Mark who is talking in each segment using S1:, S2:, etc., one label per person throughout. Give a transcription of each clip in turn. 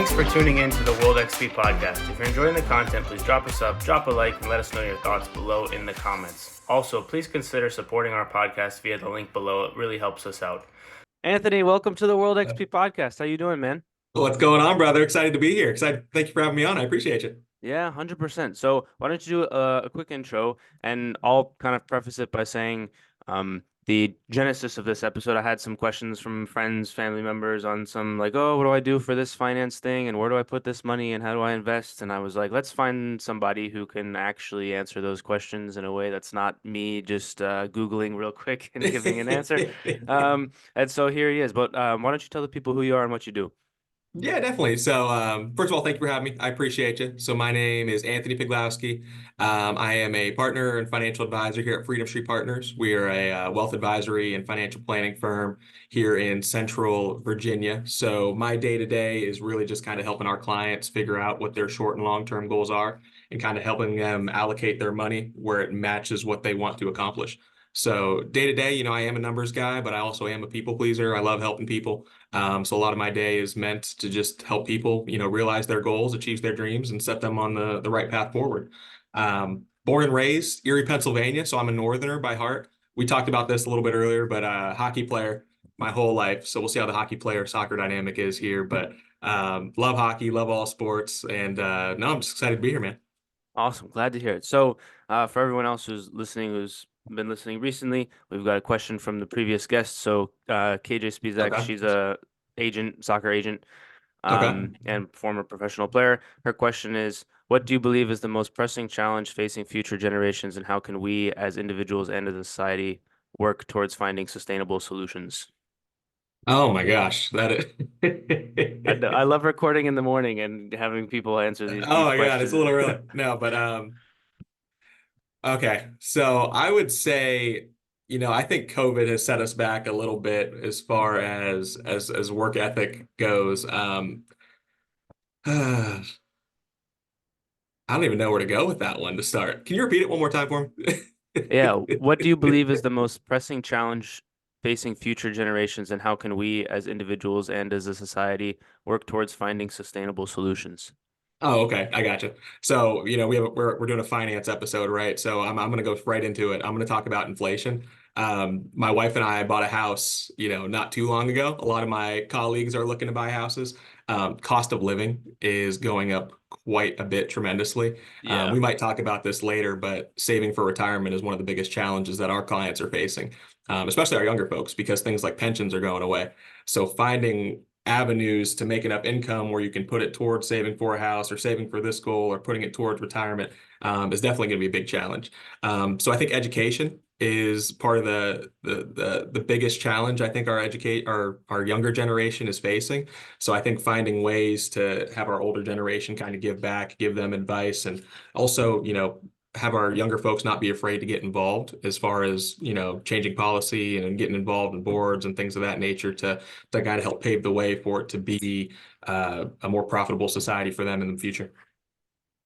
S1: Thanks for tuning in to the World XP podcast. If you're enjoying the content, please drop us up, drop a like, and let us know your thoughts below in the comments. Also, please consider supporting our podcast via the link below. It really helps us out.
S2: Anthony, welcome to the World XP podcast. How you doing, man?
S3: What's going on, brother? Excited to be here. Excited. Thank you for having me on. I appreciate you.
S2: Yeah, 100%. So why don't you do a quick intro, and I'll kind of preface it by saying the genesis of this episode. I had some questions from friends, family members on some like, oh, what do I do for this finance thing, and where do I put this money, and how do I invest? And I was like, let's find somebody who can actually answer those questions in a way that's not me just Googling real quick and giving an answer. And so here he is. But why don't you tell the people who you are and what you do?
S3: Yeah, definitely. So, first of all, thank you for having me. I appreciate you. So, my name is Anthony Piglowski. I am a partner and financial advisor here at Freedom Street Partners. We are a wealth advisory and financial planning firm here in Central Virginia. So, my day-to-day is really just kind of helping our clients figure out what their short and long-term goals are and kind of helping them allocate their money where it matches what they want to accomplish. So, day-to-day, I am a numbers guy, but I also am a people pleaser. I love helping people. So a lot of my day is meant to just help people, realize their goals, achieve their dreams, and set them on the right path forward. Born and raised Erie, Pennsylvania, so I'm a Northerner by heart. We talked about this a little bit earlier, but hockey player my whole life. So we'll see how the hockey player soccer dynamic is here. But love hockey, love all sports, and no, I'm just excited to be here, man.
S2: Awesome. Glad to hear it. So for everyone else who's listening, who's been listening recently, we've got a question from the previous guest. So KJ Spizak,
S3: Okay.
S2: she's a soccer agent,
S3: Okay.
S2: and former professional player. Her question is, what do you believe is the most pressing challenge facing future generations, and how can we as individuals and as a society work towards finding sustainable solutions?
S3: Oh my gosh, that is.
S2: I love recording in the morning and having people answer
S3: Oh
S2: these
S3: my God, it's
S2: questions.
S3: a little early. No, but okay. So I would say, I think COVID has set us back a little bit as far as work ethic goes. I don't even know where to go with that one to start. Can you repeat it one more time for me?
S2: Yeah, what do you believe is the most pressing challenge facing future generations, and how can we as individuals and as a society work towards finding sustainable solutions?
S3: Oh, okay. I gotcha. So, we're doing a finance episode, right? So I'm gonna go right into it. I'm gonna talk about inflation. My wife and I bought a house, not too long ago. A lot of my colleagues are looking to buy houses. Cost of living is going up quite a bit tremendously.
S2: Yeah.
S3: We might talk about this later, but saving for retirement is one of the biggest challenges that our clients are facing, especially our younger folks, because things like pensions are going away. So finding avenues to make enough income where you can put it towards saving for a house or saving for this goal or putting it towards retirement is definitely going to be a big challenge. So I think education is part of the biggest challenge I think our younger generation is facing. So I think finding ways to have our older generation kind of give back, give them advice, and also, have our younger folks not be afraid to get involved as far as, changing policy and getting involved in boards and things of that nature to kind of help pave the way for it to be a more profitable society for them in the future.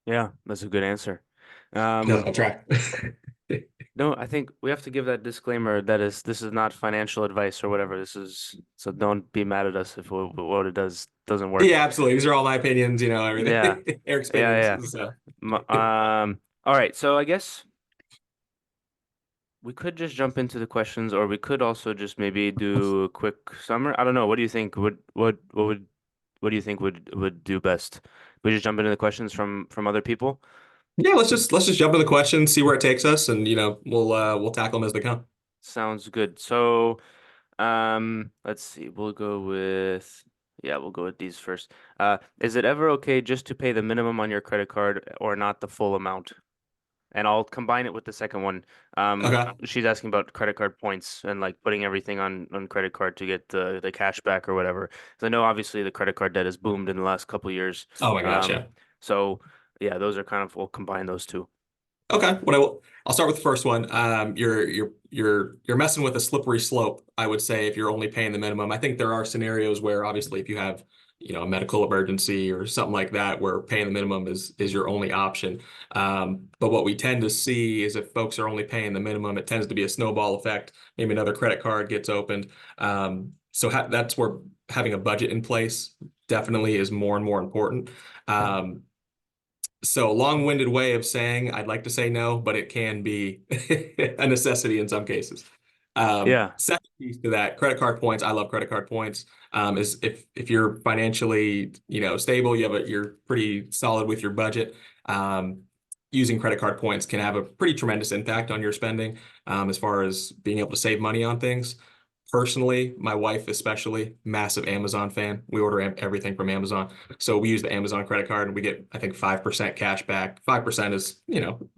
S2: Yeah, that's a good answer.
S3: No, I'll try.
S2: No, I think we have to give that disclaimer that this is not financial advice or whatever. So don't be mad at us if what it doesn't work.
S3: Yeah, absolutely. These are all my opinions, everything.
S2: Yeah.
S3: Eric's
S2: Yeah,
S3: opinions. So.
S2: All right, so I guess we could just jump into the questions, or we could also just maybe do a quick summary. I don't know. What do you think? What do you think would do best? We just jump into the questions from other people.
S3: Yeah, let's just jump to the questions, see where it takes us, and we'll tackle them as they come.
S2: Sounds good. So, let's see. We'll go with these first. Is it ever okay just to pay the minimum on your credit card or not the full amount? And I'll combine it with the second one.
S3: Okay.
S2: She's asking about credit card points and like putting everything on credit card to get the cash back or whatever. So I know obviously the credit card debt has boomed in the last couple of years.
S3: Oh my gosh, yeah.
S2: So yeah, those are kind of, we'll combine those two.
S3: Okay. I'll start with the first one. You're messing with a slippery slope, I would say, if you're only paying the minimum. I think there are scenarios where obviously if you have, a medical emergency or something like that, where paying the minimum is your only option. But what we tend to see is if folks are only paying the minimum, it tends to be a snowball effect. Maybe another credit card gets opened. So that's where having a budget in place definitely is more and more important. So a long-winded way of saying I'd like to say no, but it can be a necessity in some cases.
S2: Yeah.
S3: Second piece to that, credit card points. I love credit card points. Is if you're financially, stable, you're pretty solid with your budget. Using credit card points can have a pretty tremendous impact on your spending, as far as being able to save money on things. Personally, my wife especially, massive Amazon fan. We order everything from Amazon. So we use the Amazon credit card and we get, I think, 5% cash back. 5% is,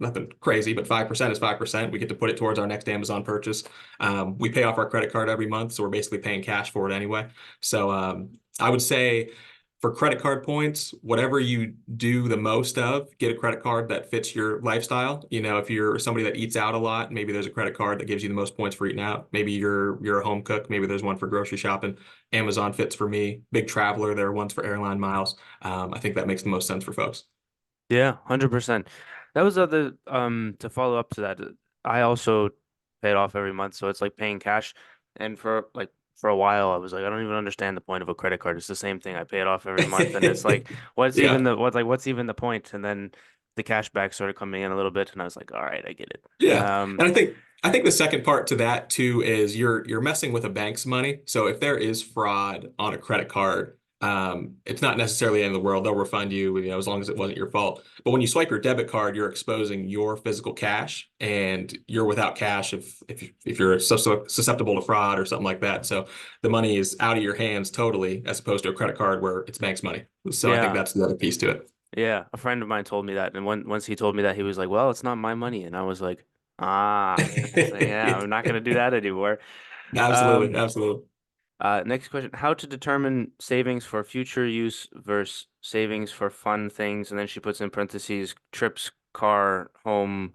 S3: nothing crazy, but 5% is 5%. We get to put it towards our next Amazon purchase. We pay off our credit card every month, so we're basically paying cash for it anyway. So I would say for credit card points, whatever you do the most of, get a credit card that fits your lifestyle. If you're somebody that eats out a lot, maybe there's a credit card that gives you the most points for eating out. Maybe you're a home cook, maybe there's one for grocery shopping. Amazon fits for me. Big traveler, there are ones for airline miles. I think that makes the most sense for folks.
S2: Yeah, 100%. That was other to follow up to that. I also pay it off every month, so it's like paying cash. And for a while, I was like, I don't even understand the point of a credit card. It's the same thing. I pay it off every month, and it's like,
S3: Yeah.
S2: what's even the point? And then the cash back started coming in a little bit, and I was like, all right, I get it.
S3: Yeah. And I think the second part to that too is you're messing with a bank's money. So if there is fraud on a credit card, it's not necessarily the end of the world. They'll refund you, as long as it wasn't your fault. But when you swipe your debit card, you're exposing your physical cash, and you're without cash if you're susceptible to fraud or something like that. So the money is out of your hands totally, as opposed to a credit card where it's bank's money. So I think
S2: Yeah,
S3: that's the other piece to it.
S2: yeah. A friend of mine told me that, and once he told me that, he was like, "Well, it's not my money," and I was like, "Ah, so yeah, I'm not gonna do that anymore."
S3: Absolutely,
S2: Um,
S3: absolutely.
S2: Next question, how to determine savings for future use versus savings for fun things. And then she puts in parentheses, trips, car, home,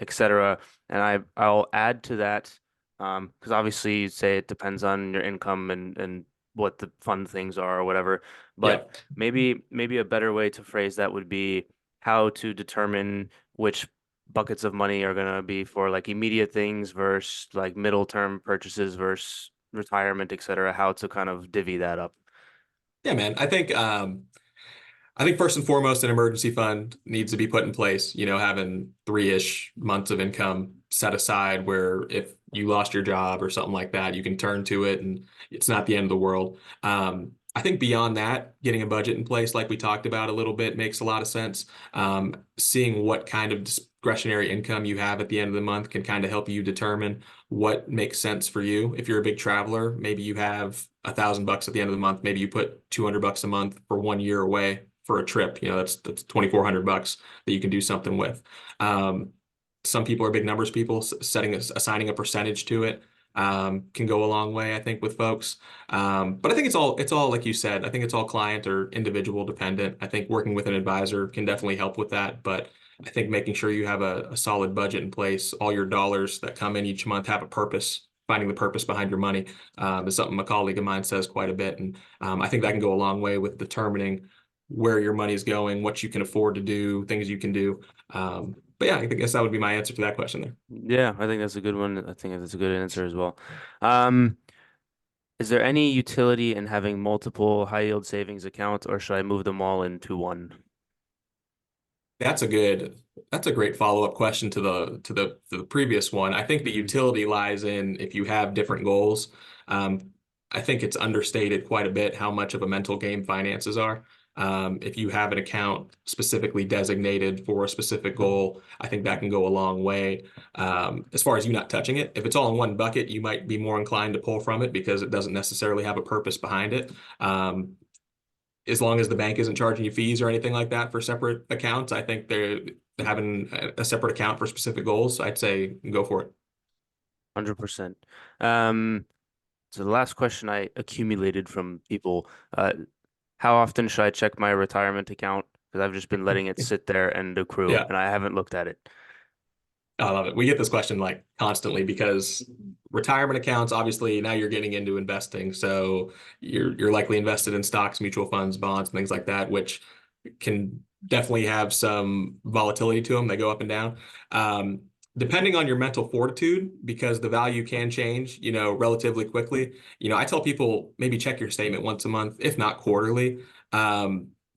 S2: etc. And I'll add to that, because obviously you say it depends on your income and what the fun things are or whatever.
S3: Yeah.
S2: But maybe a better way to phrase that would be how to determine which buckets of money are gonna be for like immediate things versus like middle term purchases versus retirement, etc. How to kind of divvy that up.
S3: Yeah, man. I think first and foremost, an emergency fund needs to be put in place. Having 3-ish months of income set aside where if you lost your job or something like that, you can turn to it and it's not the end of the world. I think beyond that, getting a budget in place, like we talked about a little bit, makes a lot of sense. Seeing what kind of discretionary income you have at the end of the month can kind of help you determine what makes sense for you. If you're a big traveler, maybe you have $1,000 at the end of the month. Maybe you put $200 a month for 1 year away for a trip. That's $2,400 that you can do something with. Some people are big numbers people. Assigning a percentage to it can go a long way, I think, with folks. But I think it's all like you said. I think it's all client or individual dependent. I think working with an advisor can definitely help with that. But I think making sure you have a solid budget in place, all your dollars that come in each month have a purpose. Finding the purpose behind your money is something a colleague of mine says quite a bit, and I think that can go a long way with determining where your money is going, what you can afford to do, things you can do. But yeah, I guess that would be my answer to that question there.
S2: Yeah, I think that's a good one. I think that's a good answer as well. Um, is there any utility in having multiple high yield savings accounts, or should I move them all into one?
S3: That's a great follow-up question to the previous one. I think the utility lies in if you have different goals. I think it's understated quite a bit how much of a mental game finances are. If you have an account specifically designated for a specific goal, I think that can go a long way. As far as you not touching it, if it's all in one bucket, you might be more inclined to pull from it because it doesn't necessarily have a purpose behind it. As long as the bank isn't charging you fees or anything like that for separate accounts, I think they're having a separate account for specific goals. I'd say go for it.
S2: 100%. Um, so the last question I accumulated from people, how often should I check my retirement account? Because I've just been letting it sit there and accrue,
S3: Yeah.
S2: and I haven't looked at it.
S3: I love it. We get this question like constantly because retirement accounts, obviously now you're getting into investing. So you're likely invested in stocks, mutual funds, bonds, and things like that, which can definitely have some volatility to them. They go up and down. depending on your mental fortitude, because the value can change, relatively quickly. I tell people maybe check your statement once a month, if not quarterly,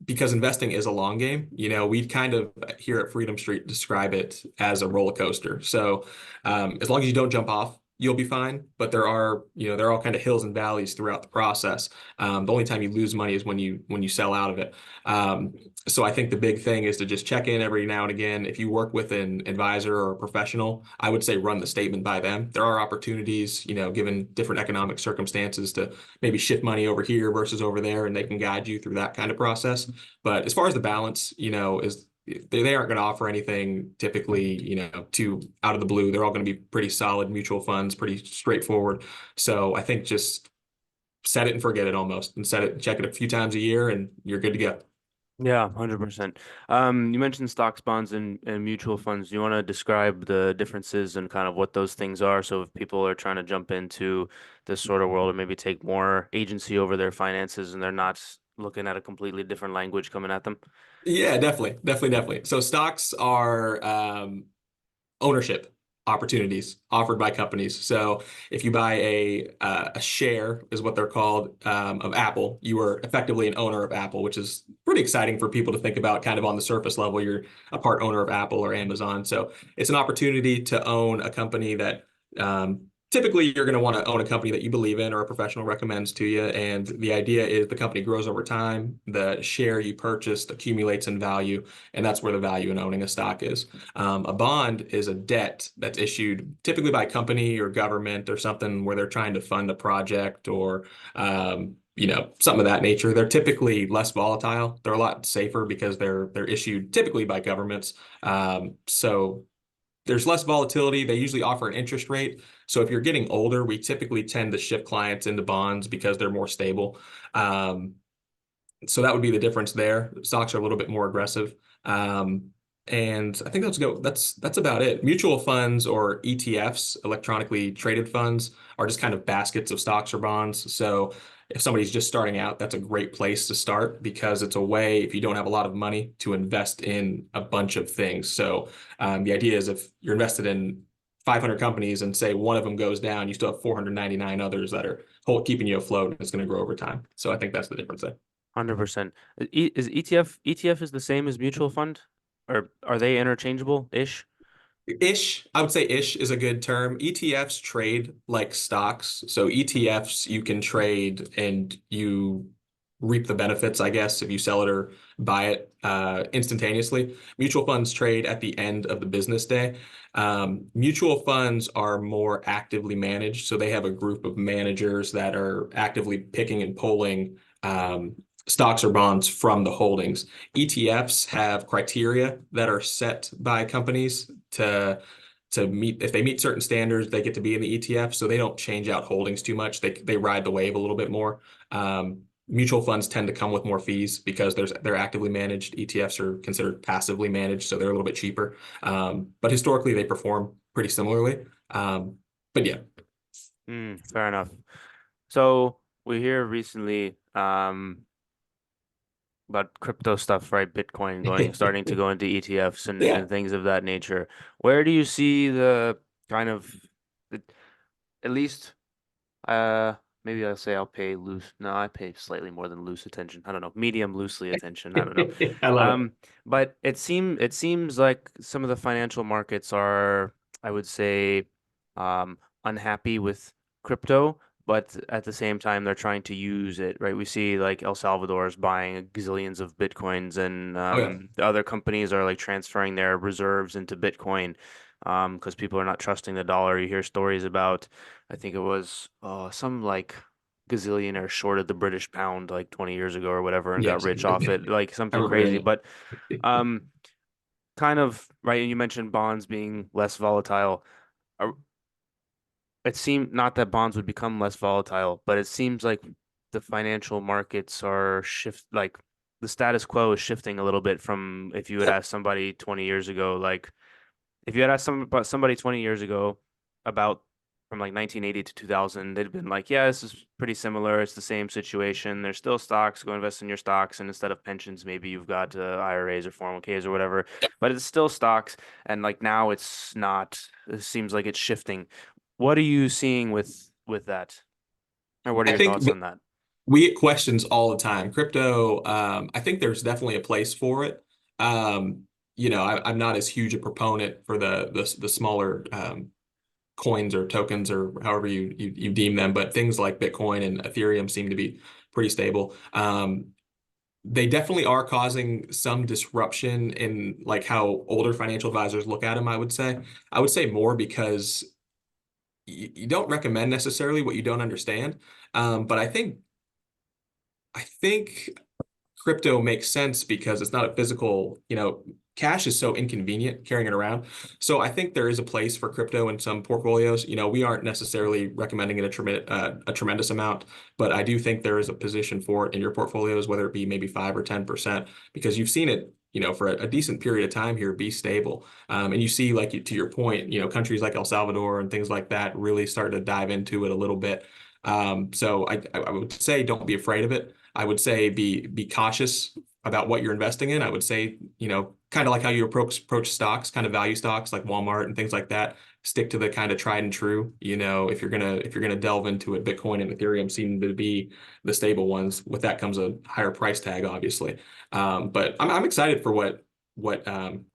S3: because investing is a long game. We kind of here at Freedom Street describe it as a roller coaster. So as long as you don't jump off, you'll be fine. But there are all kind of hills and valleys throughout the process. The only time you lose money is when you sell out of it. Um, so I think the big thing is to just check in every now and again. If you work with an advisor or a professional, I would say run the statement by them. There are opportunities, given different economic circumstances, to maybe shift money over here versus over there, and they can guide you through that kind of process. But as far as the balance, is they aren't going to offer anything typically, too out of the blue. They're all going to be pretty solid mutual funds, pretty straightforward. So I think just set it and forget it almost, and check it a few times a year, and you're good to go.
S2: Yeah, 100%. You mentioned stocks, bonds, and mutual funds. Do you want to describe the differences and kind of what those things are? So if people are trying to jump into this sort of world or maybe take more agency over their finances and they're not looking at a completely different language coming at them.
S3: Yeah, definitely, definitely, definitely. So stocks are ownership opportunities offered by companies. So if you buy a share, is what they're called, of Apple, you are effectively an owner of Apple, which is pretty exciting for people to think about. Kind of on the surface level, you're a part owner of Apple or Amazon. So it's an opportunity to own a company that typically you're going to want to own a company that you believe in or a professional recommends to you. And the idea is the company grows over time. The share you purchased accumulates in value, and that's where the value in owning a stock is. A bond is a debt that's issued typically by a company or government or something where they're trying to fund a project or something of that nature. They're typically less volatile. They're a lot safer because they're issued typically by governments. So there's less volatility. They usually offer an interest rate. So if you're getting older, we typically tend to shift clients into bonds because they're more stable. So that would be the difference there. Stocks are a little bit more aggressive. And I think that's about it. Mutual funds or ETFs, electronically traded funds, are just kind of baskets of stocks or bonds. So if somebody's just starting out, that's a great place to start because it's a way, if you don't have a lot of money, to invest in a bunch of things. So the idea is if you're invested in 500 companies and say one of them goes down, you still have 499 others that are keeping you afloat, and it's going to grow over time. So I think that's the difference there.
S2: 100%. Is ETF is the same as mutual fund, or are they interchangeable-ish?
S3: I would say ish is a good term. ETFs trade like stocks. So ETFs you can trade and you reap the benefits, I guess, if you sell it or buy it instantaneously. Mutual funds trade at the end of the business day. Mutual funds are more actively managed. So they have a group of managers that are actively picking and pulling stocks or bonds from the holdings. ETFs have criteria that are set by companies to meet. If they meet certain standards, they get to be in the ETF. So they don't change out holdings too much. They ride the wave a little bit more. Mutual funds tend to come with more fees because they're actively managed. ETFs are considered passively managed, so they're a little bit cheaper. But historically, they perform pretty similarly. But yeah.
S2: Fair enough. So we hear recently about crypto stuff, right? Bitcoin starting to go into ETFs and,
S3: Yeah.
S2: and things of that nature. Where do you see the kind of, at least, uh, maybe I'll say I'll pay loose. No, I pay slightly more than loose attention. I don't know, medium loosely attention. I don't know.
S3: I love it.
S2: But it seems like some of the financial markets are, I would say, unhappy with crypto, but at the same time they're trying to use it, right? We see like El Salvador is buying gazillions of Bitcoins, and
S3: Oh yeah.
S2: the other companies are like transferring their reserves into Bitcoin, because people are not trusting the dollar. You hear stories about, I think it was some like gazillionaire shorted the British pound like 20 years ago or whatever and got
S3: Yes.
S2: rich off it, like
S3: I
S2: something
S3: remember
S2: crazy.
S3: hearing
S2: But um, kind of right. And you mentioned bonds being less volatile. Are- It seemed not that bonds would become less volatile, but it seems like the financial markets are like the status quo is shifting a little bit from if you had
S3: that.
S2: asked somebody 20 years ago, like if you had asked somebody 20 years ago about from like 1980 to 2000, they'd been like, yeah, this is pretty similar. It's the same situation. There's still stocks. Go invest in your stocks. And instead of pensions, maybe you've got IRAs or 401ks or whatever, but it's still stocks. And like now it's not, it seems like it's shifting. What are you seeing with that? Or what are
S3: I
S2: your
S3: think
S2: thoughts on that?
S3: we get questions all the time. Crypto, I think there's definitely a place for it. Um, I'm not as huge a proponent for the smaller coins or tokens or however you deem them, but things like Bitcoin and Ethereum seem to be pretty stable. They definitely are causing some disruption in like how older financial advisors look at them, I would say more because you don't recommend necessarily what you don't understand. But I think crypto makes sense because it's not a physical, cash is so inconvenient carrying it around. So I think there is a place for crypto in some portfolios. We aren't necessarily recommending it a tremendous amount, but I do think there is a position for it in your portfolios, whether it be maybe 5 or 10%, because you've seen it, for a decent period of time here be stable. And you see, like to your point, countries like El Salvador and things like that really start to dive into it a little bit. So I would say don't be afraid of it. I would say be cautious about what you're investing in. I would say, kind of like how you approach stocks, kind of value stocks like Walmart and things like that. Stick to the kind of tried and true. If you're gonna delve into it, Bitcoin and Ethereum seem to be the stable ones. With that comes a higher price tag, obviously. But I'm excited for what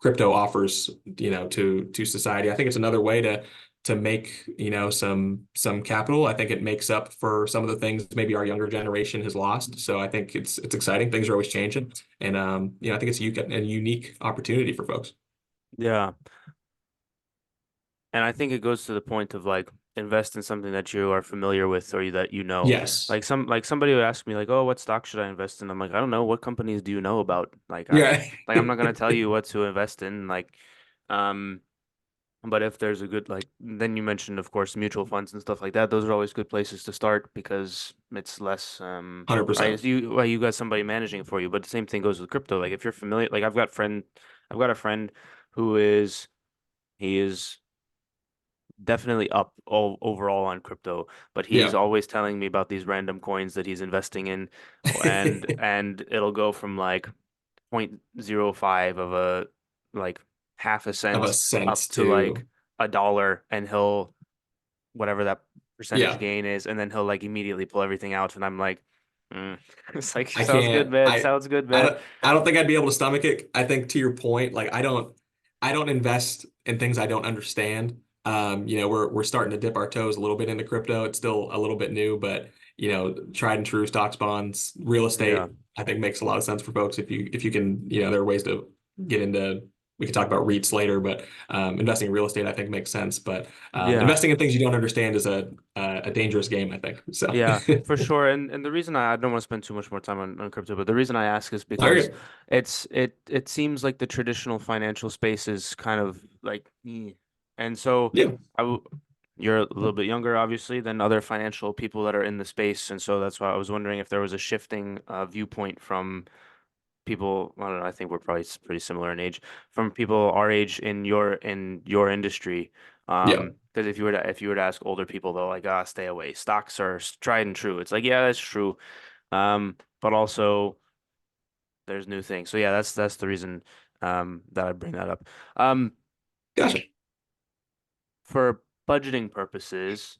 S3: crypto offers, to society. I think it's another way to make some capital. I think it makes up for some of the things maybe our younger generation has lost. So I think it's exciting. Things are always changing, and I think it's a unique opportunity for folks.
S2: Yeah. And I think it goes to the point of like invest in something that you are familiar with or that you know.
S3: Yes.
S2: Like somebody would ask me like, "Oh, what stock should I invest in?" I'm like, "I don't know. What companies do you know about?"
S3: Yeah.
S2: I'm not gonna tell you what to invest in. Um, but if there's a good like, then you mentioned, of course, mutual funds and stuff like that. Those are always good places to start because it's less right.
S3: 100%.
S2: You got somebody managing it for you. But the same thing goes with crypto. Like if you're familiar, like I've got a friend who is he is definitely up overall on crypto, but he's
S3: Yeah.
S2: always telling me about these random coins that he's investing in, and it'll go from like 0.05 of a like half a
S3: Of a
S2: cent up
S3: sense
S2: to like
S3: to,
S2: $1, and he'll whatever that percentage
S3: yeah.
S2: gain is, and then he'll like immediately pull everything out, and I'm like, mm. It's like
S3: I
S2: sounds good,
S3: can't.
S2: man.
S3: I
S2: Sounds good,
S3: I
S2: man.
S3: don't I don't think I'd be able to stomach it. I think to your point, like I don't invest in things I don't understand. We're starting to dip our toes a little bit into crypto. It's still a little bit new, but tried and true stocks, bonds, real
S2: Yeah,
S3: estate, I think makes a lot of sense for folks if you can, there are ways to get into. We can talk about REITs later, but investing in real estate I think makes sense. But
S2: yeah.
S3: investing in things you don't understand is a dangerous game, I think. So
S2: Yeah, for sure. And the reason I don't want to spend too much more time on crypto, but the reason I ask is
S3: very
S2: because
S3: good.
S2: it seems like the traditional financial space is kind of like and so
S3: Yeah.
S2: I w you're a little bit younger obviously than other financial people that are in the space, and so that's why I was wondering if there was a shifting viewpoint from people. I don't know, I think we're probably pretty similar in age, from people our age in your industry.
S3: Yeah.
S2: Because if you were to ask older people, they're like, ah, stay away. Stocks are tried and true. It's like, yeah, that's true. But also there's new things. So yeah, that's the reason that I bring that up. Um,
S3: Gotcha.
S2: for budgeting purposes,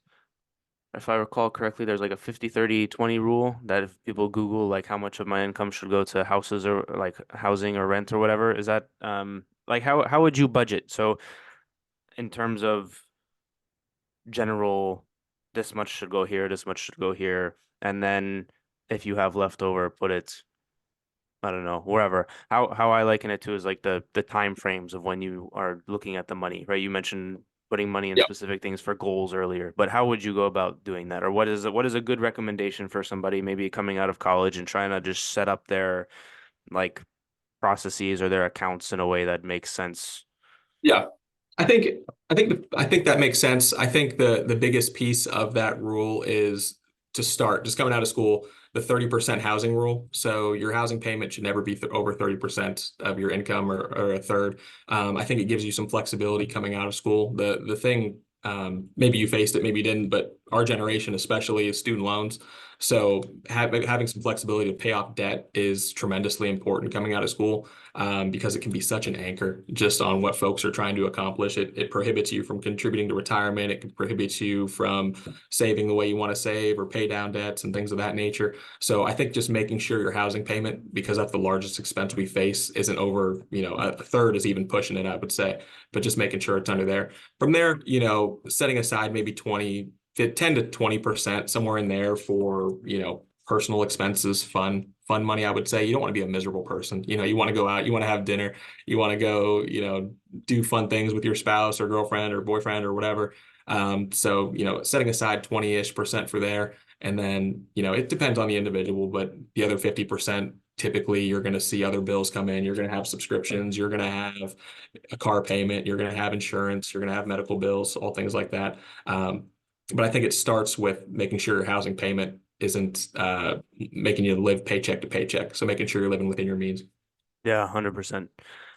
S2: if I recall correctly, there's like a 50/30/20 rule that if people Google like how much of my income should go to houses or like housing or rent or whatever, is that like how would you budget? So in terms of general, this much should go here, this much should go here, and then if you have leftover, put it, I don't know, wherever. How I liken it to is like the time frames of when you are looking at the money, right? You mentioned putting money in
S3: Yeah.
S2: specific things for goals earlier, but how would you go about doing that? Or what is a good recommendation for somebody maybe coming out of college and trying to just set up their like processes or their accounts in a way that makes sense?
S3: Yeah. I think that makes sense. I think the biggest piece of that rule is to start just coming out of school, the 30% housing rule. So your housing payment should never be over 30% of your income or a third. I think it gives you some flexibility coming out of school. The thing Maybe you faced it, maybe you didn't, but our generation especially is student loans. So having some flexibility to pay off debt is tremendously important coming out of school, because it can be such an anchor just on what folks are trying to accomplish. It prohibits you from contributing to retirement. It can prohibit you from saving the way you want to save or pay down debts and things of that nature. So I think just making sure your housing payment, because that's the largest expense we face, isn't over, a third is even pushing it, I would say, but just making sure it's under there. From there, setting aside maybe 10 to 20%, somewhere in there for, personal expenses, fun money, I would say. You don't want to be a miserable person. You want to go out, you want to have dinner, you want to go, do fun things with your spouse or girlfriend or boyfriend or whatever. So, setting aside 20-ish% for there. And then, it depends on the individual, but the other 50%, typically you're going to see other bills come in. You're going to have subscriptions. You're going to have a car payment. You're going to have insurance. You're going to have medical bills, all things like that. But I think it starts with making sure your housing payment isn't making you live paycheck to paycheck. So making sure you're living within your means.
S2: Yeah, 100%.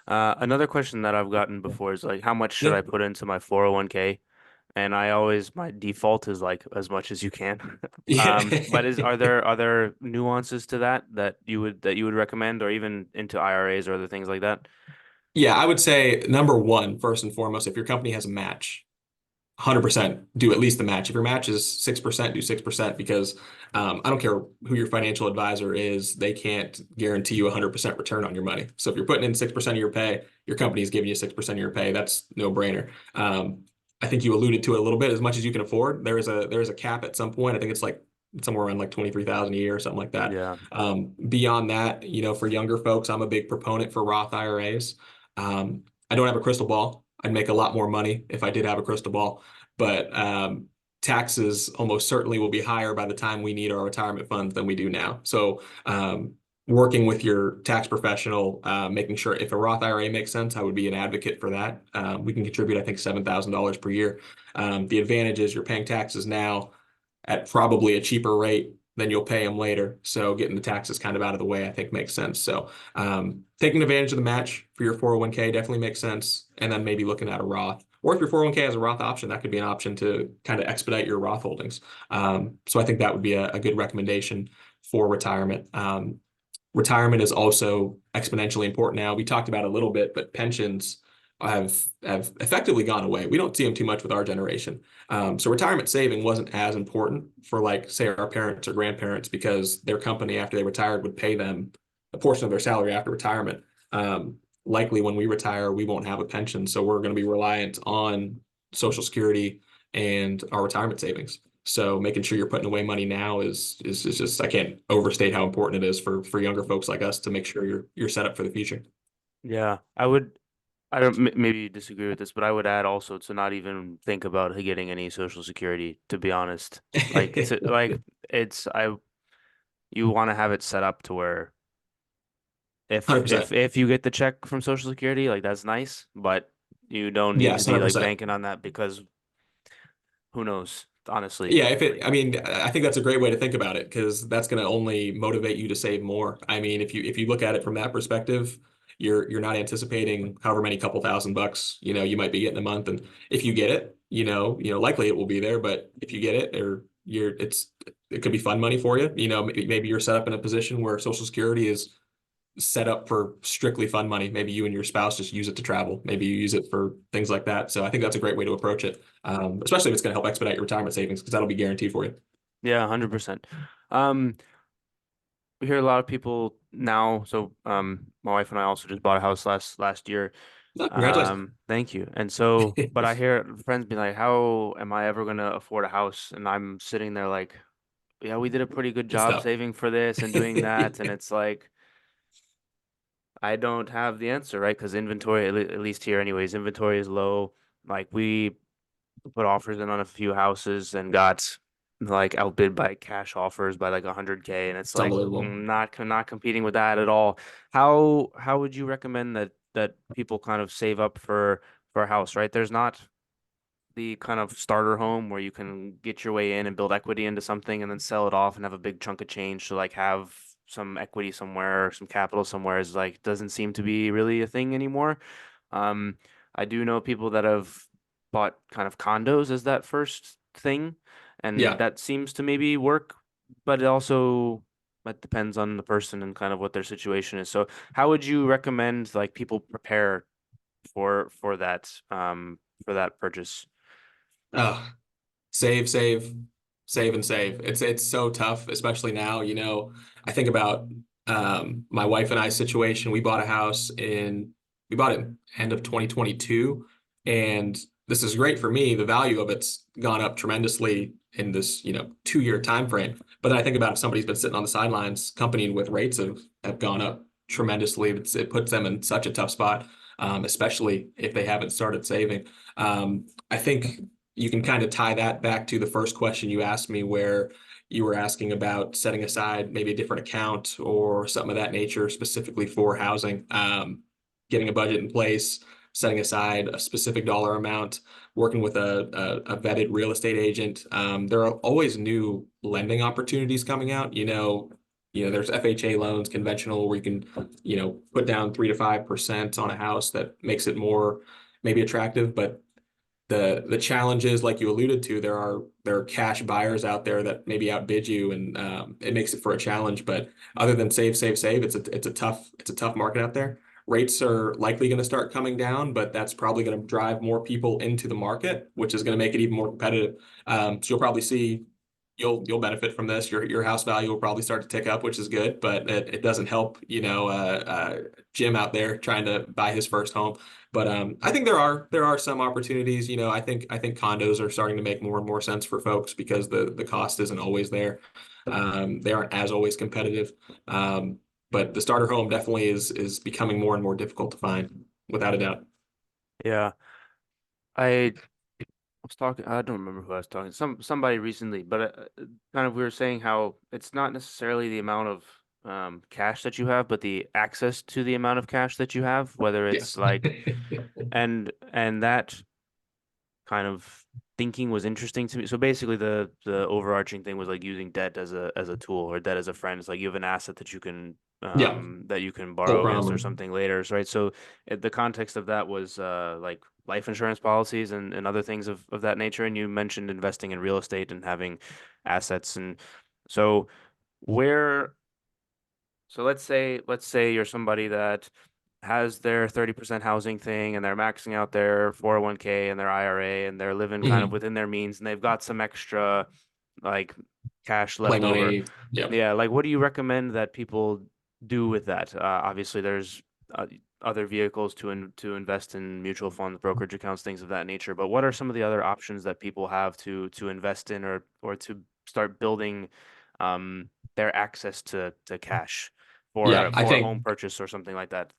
S2: Another question that I've gotten before is like, how much should
S3: Yeah.
S2: I put into my 401k? And my default is like as much as you can. But are there nuances to that you would recommend, or even into IRAs or other things like that?
S3: Yeah, I would say number one, first and foremost, if your company has a match, 100% do at least the match. If your match is 6%, do 6%, because I don't care who your financial advisor is, they can't guarantee you 100% return on your money. So if you're putting in 6% of your pay, your company is giving you 6% of your pay. That's no brainer. I think you alluded to it a little bit, as much as you can afford. There is a cap at some point. I think it's like somewhere around like 23,000 a year or something like that.
S2: Yeah.
S3: Beyond that, for younger folks, I'm a big proponent for Roth IRAs. I don't have a crystal ball. I'd make a lot more money if I did have a crystal ball, but taxes almost certainly will be higher by the time we need our retirement funds than we do now. So working with your tax professional, making sure if a Roth IRA makes sense, I would be an advocate for that. We can contribute, I think, $7,000 per year. The advantage is you're paying taxes now at probably a cheaper rate than you'll pay them later. So getting the taxes kind of out of the way, I think, makes sense. So taking advantage of the match for your 401k definitely makes sense. And then maybe looking at a Roth. Or if your 401k has a Roth option, that could be an option to kind of expedite your Roth holdings. So I think that would be a good recommendation for retirement. Retirement is also exponentially important now. We talked about it a little bit, but pensions have effectively gone away. We don't see them too much with our generation. So retirement saving wasn't as important for, like, say, our parents or grandparents, because their company after they retired would pay them a portion of their salary after retirement. Likely when we retire, we won't have a pension, so we're going to be reliant on Social Security and our retirement savings. So making sure you're putting away money now is just, I can't overstate how important it is for younger folks like us to make sure you're set up for the future.
S2: Yeah, I don't maybe disagree with this, but I would add also to not even think about getting any Social Security, to be honest. It's you want to have it set up to where if
S3: 100%.
S2: you get the check from Social Security, like that's nice, but you don't need to
S3: Yes,
S2: be like
S3: 100%.
S2: banking on that, because who knows, honestly.
S3: Yeah, I mean, I think that's a great way to think about it, because that's going to only motivate you to save more. I mean, if you look at it from that perspective, you're not anticipating however many couple $1,000, you might be getting a month, and if you get it, likely it will be there. But if you get it, or it could be fun money for you. Maybe you're set up in a position where Social Security is set up for strictly fun money. Maybe you and your spouse just use it to travel. Maybe you use it for things like that. So I think that's a great way to approach it, especially if it's going to help expedite your retirement savings, because that'll be guaranteed for you.
S2: Yeah, 100%. We hear a lot of people now. So, my wife and I also just bought a house last year.
S3: No, congratulations.
S2: Thank you. And so, but I hear friends be like, "How am I ever gonna afford a house?" And I'm sitting there like, "Yeah, we did a pretty good
S3: It's
S2: job
S3: tough.
S2: saving for this and doing that." And it's like, I don't have the answer, right? Because inventory, at least here, anyways, inventory is low. Like we put offers in on a few houses and got like outbid by cash offers by like 100K, and it's
S3: It's
S2: like
S3: unbelievable.
S2: not competing with that at all. How would you recommend that people kind of save up for a house, right? There's not the kind of starter home where you can get your way in and build equity into something and then sell it off and have a big chunk of change to like have some equity somewhere or some capital somewhere, is like doesn't seem to be really a thing anymore. Um, I do know people that have bought kind of condos as that first thing, and
S3: Yeah.
S2: that seems to maybe work, but it depends on the person and kind of what their situation is. So how would you recommend like people prepare for that purchase?
S3: Oh, save, save, save and save. It's so tough, especially now. I think about my wife and I's situation. We bought it end of 2022, and this is great for me. The value of it's gone up tremendously in this 2-year time frame. But then I think about if somebody's been sitting on the sidelines, accompanied with rates have gone up tremendously. It puts them in such a tough spot, especially if they haven't started saving. I think you can kind of tie that back to the first question you asked me, where you were asking about setting aside maybe a different account or something of that nature specifically for housing. Getting a budget in place, setting aside a specific dollar amount, working with a vetted real estate agent. There are always new lending opportunities coming out. There's FHA loans, conventional, where you can, put down 3 to 5% on a house that makes it more maybe attractive. But the challenges, like you alluded to, there are cash buyers out there that maybe outbid you, and it makes it for a challenge. But other than save, save, save, it's a tough market out there. Rates are likely going to start coming down, but that's probably going to drive more people into the market, which is going to make it even more competitive. So you'll probably see you'll benefit from this. Your house value will probably start to tick up, which is good, but it doesn't help, Jim out there trying to buy his first home. But I think there are some opportunities. I think condos are starting to make more and more sense for folks because the cost isn't always there. They aren't as always competitive. But the starter home definitely is becoming more and more difficult to find, without a doubt.
S2: Yeah, I was talking, I don't remember who I was talking, somebody recently, but kind of we were saying how it's not necessarily the amount of cash that you have, but the access to the amount of cash that you have, whether
S3: Yeah.
S2: it's like, and that kind of thinking was interesting to me. So basically the overarching thing was like using debt as a tool, or debt as a friend. It's like you have an asset
S3: Yeah.
S2: that you can
S3: Full
S2: borrow against or
S3: prom.
S2: something later, right? So the context of that was like life insurance policies and other things of that nature. And you mentioned investing in real estate and having assets. And so where so let's say you're somebody that has their 30% housing thing and they're maxing out their 401k and their IRA and they're living kind of
S3: Mhm.
S2: within their means and they've got some extra like cash
S3: Play
S2: left over.
S3: money. Yeah.
S2: Yeah, like what do you recommend that people do with that? Obviously there's uh, other vehicles to invest in, mutual funds, brokerage accounts, things of that nature, but what are some of the other options that people have to invest in or to start building their access to cash for
S3: Yeah.
S2: a
S3: I
S2: for a home
S3: think
S2: purchase or something like that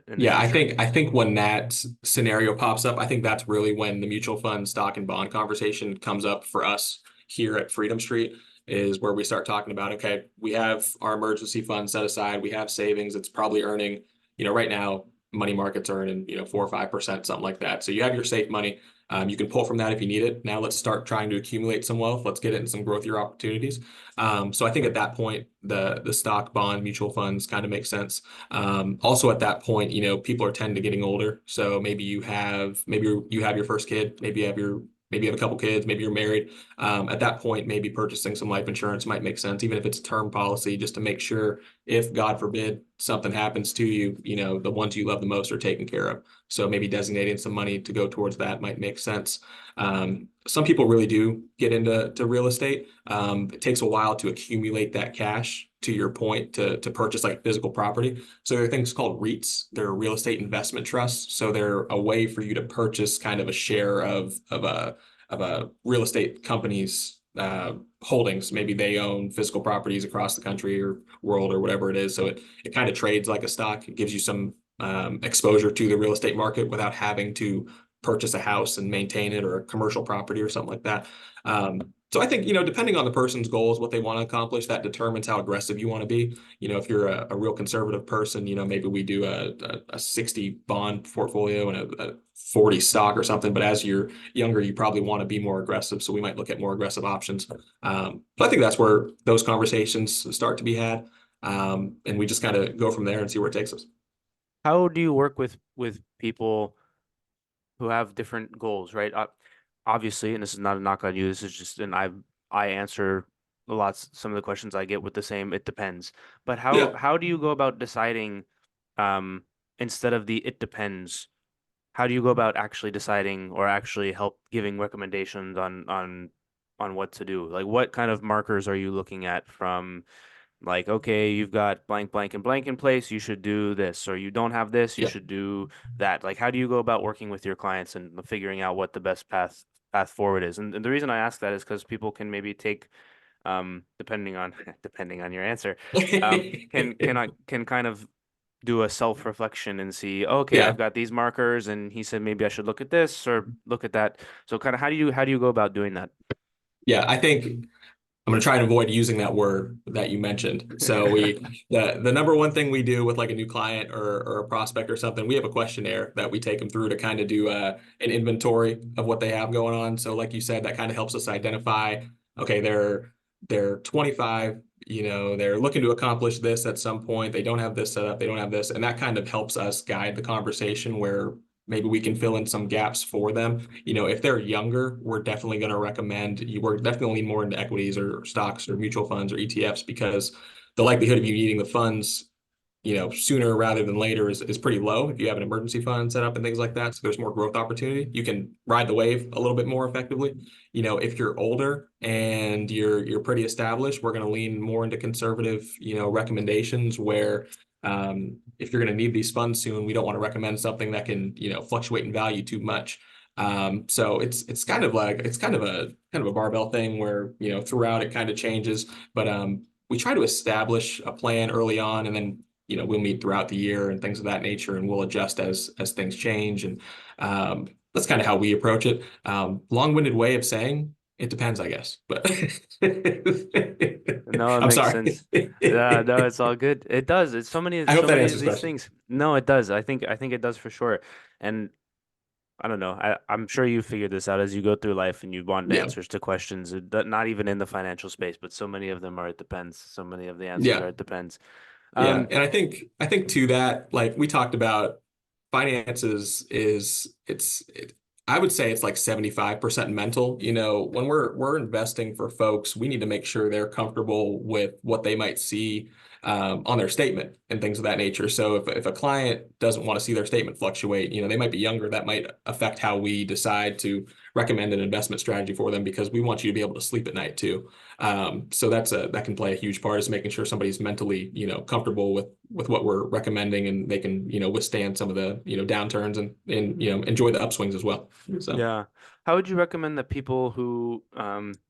S2: in the
S3: Yeah, I
S2: future?
S3: think I think when that scenario pops up, I think that's really when the mutual fund stock and bond conversation comes up for us here at Freedom Street, is where we start talking about, okay, we have our emergency fund set aside, we have savings, it's probably earning, right now, money markets are earning, 4 or 5%, something like that. So you have your safe money. You can pull from that if you need it. Now let's start trying to accumulate some wealth. Let's get it in some growthier opportunities. So I think at that point, the stock, bond, mutual funds kind of make sense. Also at that point, people are tend to getting older. So maybe you have your first kid, maybe you have a couple kids, maybe you're married. At that point, maybe purchasing some life insurance might make sense, even if it's a term policy, just to make sure if God forbid something happens to you, the ones you love the most are taken care of. So maybe designating some money to go towards that might make sense. Some people really do get into real estate. It takes a while to accumulate that cash, to your point, to purchase like physical property. So there are things called REITs. They're real estate investment trusts. So they're a way for you to purchase kind of a share of a real estate company's holdings. Maybe they own physical properties across the country or world or whatever it is. So it kind of trades like a stock. It gives you some exposure to the real estate market without having to purchase a house and maintain it, or a commercial property or something like that. So I think, depending on the person's goals, what they want to accomplish, that determines how aggressive you want to be. If you're a real conservative person, maybe we do a 60 bond portfolio and a 40 stock or something. But as you're younger, you probably want to be more aggressive. So we might look at more aggressive options. But I think that's where those conversations start to be had. And we just kind of go from there and see where it takes us.
S2: How do you work with people who have different goals, right? Obviously, and this is not a knock on you. This is just, and I answer some of the questions I get with the same. It depends. But
S3: Yeah.
S2: how do you go about deciding, um, instead of the it depends? How do you go about actually deciding or actually help giving recommendations on what to do? Like, what kind of markers are you looking at from, like, okay, you've got blank, blank, and blank in place, you should do this, or you don't have this, you
S3: Yeah.
S2: should do that. Like, how do you go about working with your clients and figuring out what the best path forward is? And the reason I ask that is because people can maybe take, depending on depending on your answer, can kind of do a self-reflection and see, okay, I've
S3: Yeah.
S2: got these markers, and he said maybe I should look at this or look at that. So kind of how do you go about doing that?
S3: Yeah. I think I'm going to try and avoid using that word that you mentioned. So the number one thing we do with like a new client or a prospect or something, we have a questionnaire that we take them through to kind of do an inventory of what they have going on. So like you said, that kind of helps us identify, okay, they're 25, they're looking to accomplish this at some point. They don't have this set up, they don't have this, and that kind of helps us guide the conversation where maybe we can fill in some gaps for them. If they're younger, we're definitely going to recommend we're definitely more into equities or stocks or mutual funds or ETFs because the likelihood of you needing the funds, sooner rather than later is pretty low if you have an emergency fund set up and things like that. So there's more growth opportunity. You can ride the wave a little bit more effectively. If you're older and you're pretty established, we're going to lean more into conservative, recommendations where if you're going to need these funds soon, we don't want to recommend something that can, fluctuate in value too much. So it's kind of a barbell thing where, throughout it kind of changes, but we try to establish a plan early on, and then we'll meet throughout the year and things of that nature, and we'll adjust as things change. And that's kind of how we approach it. Long-winded way of saying it depends, I guess. But
S2: No, it
S3: I'm
S2: makes
S3: sorry.
S2: sense. No, it's all good. It does. It's
S3: I hope
S2: so
S3: that
S2: many of
S3: answers the
S2: these
S3: question.
S2: things. No, it does. I think it does for sure. And I don't know. I'm sure you figured this out as you go through life and you want
S3: Yeah.
S2: answers to questions that not even in the financial space, but so many of them are it depends. So many of the answers
S3: Yeah.
S2: are it depends.
S3: Yeah.
S2: Um,
S3: And I think to that, like we talked about, finances I would say it's like 75% mental. When we're investing for folks, we need to make sure they're comfortable with what they might see on their statement and things of that nature. So if a client doesn't want to see their statement fluctuate, they might be younger, that might affect how we decide to recommend an investment strategy for them because we want you to be able to sleep at night too. So that can play a huge part is making sure somebody's mentally, comfortable with what we're recommending, and they can, withstand some of the, downturns and enjoy the upswings as well. So
S2: yeah. How would you recommend that people who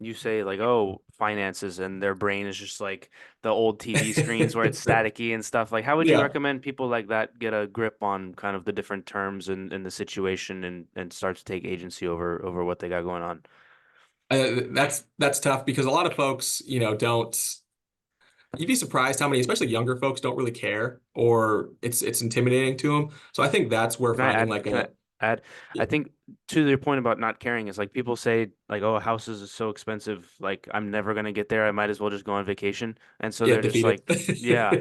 S2: you say like, oh, finances and their brain is just like the old TV screens where it's staticky and stuff. Like, how would you
S3: yeah,
S2: recommend people like that get a grip on kind of the different terms and the situation and start to take agency over what they got going on?
S3: that's tough because a lot of folks, don't. You'd be surprised how many, especially younger folks, don't really care, or it's intimidating to them. So I think that's where
S2: Can I
S3: finding
S2: add?
S3: like
S2: Can I
S3: a
S2: add? I
S3: yeah,
S2: think to your point about not caring is like people say like, oh, houses are so expensive, like I'm never gonna get there. I might as well just go on vacation. And so
S3: yeah,
S2: they're just
S3: defeated.
S2: like, yeah,